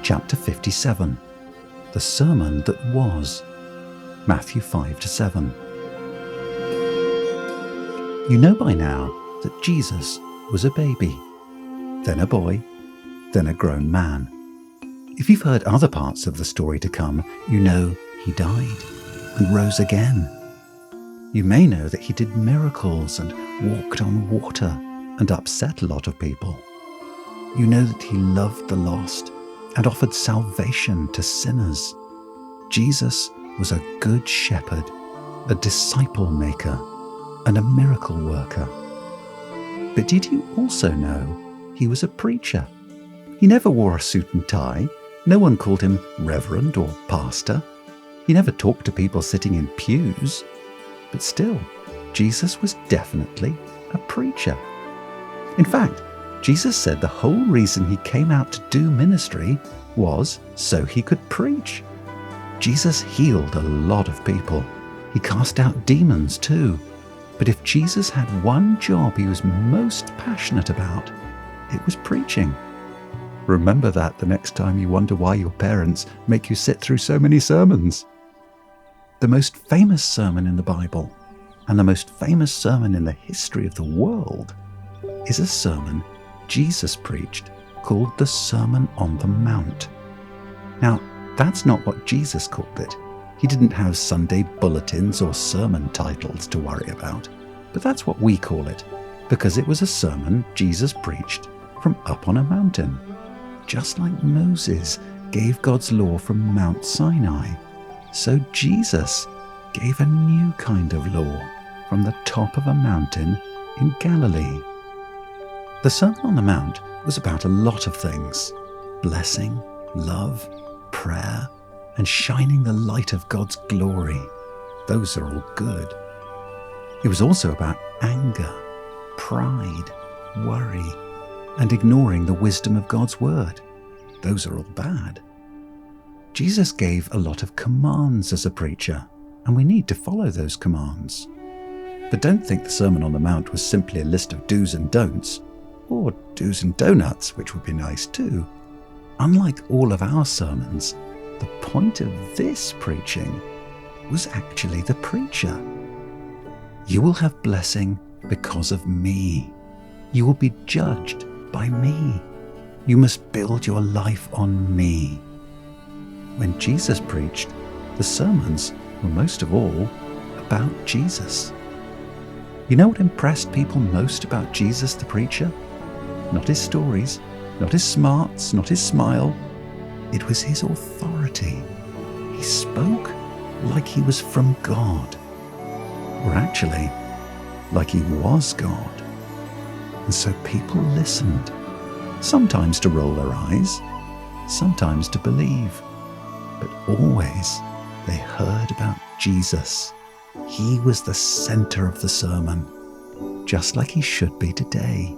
chapter 57, the sermon that was, Matthew 5-7. You know by now that Jesus was a baby, then a boy, then a grown man. If you've heard other parts of the story to come, you know he died and rose again. You may know that he did miracles and walked on water and upset a lot of people. You know that he loved the lost and offered salvation to sinners. Jesus was a good shepherd, a disciple maker, and a miracle worker. But did you also know he was a preacher? He never wore a suit and tie. No one called him reverend or pastor. He never talked to people sitting in pews. But still, Jesus was definitely a preacher. In fact, Jesus said the whole reason he came out to do ministry was so he could preach. Jesus healed a lot of people. He cast out demons too. But if Jesus had one job he was most passionate about, it was preaching. Remember that the next time you wonder why your parents make you sit through so many sermons. The most famous sermon in the Bible, and the most famous sermon in the history of the world, is a sermon Jesus preached called the Sermon on the Mount. Now, that's not what Jesus called it. He didn't have Sunday bulletins or sermon titles to worry about, but that's what we call it, because it was a sermon Jesus preached from up on a mountain, just like Moses gave God's law from Mount Sinai. So Jesus gave a new kind of law from the top of a mountain in Galilee. The Sermon on the Mount was about a lot of things: blessing, love, prayer, and shining the light of God's glory. Those are all good. It was also about anger, pride, worry, and ignoring the wisdom of God's word. Those are all bad. Jesus gave a lot of commands as a preacher, and we need to follow those commands. But don't think the Sermon on the Mount was simply a list of do's and don'ts, or do's and donuts, which would be nice too. Unlike all of our sermons, the point of this preaching was actually the preacher. You will have blessing because of me. You will be judged by me. You must build your life on me. When Jesus preached, the sermons were most of all about Jesus. You know what impressed people most about Jesus the preacher? Not his stories, not his smarts, not his smile. It was his authority. He spoke like he was from God, or actually, like he was God. And so people listened, sometimes to roll their eyes, sometimes to believe, but always they heard about Jesus. He was the center of the sermon, just like he should be today.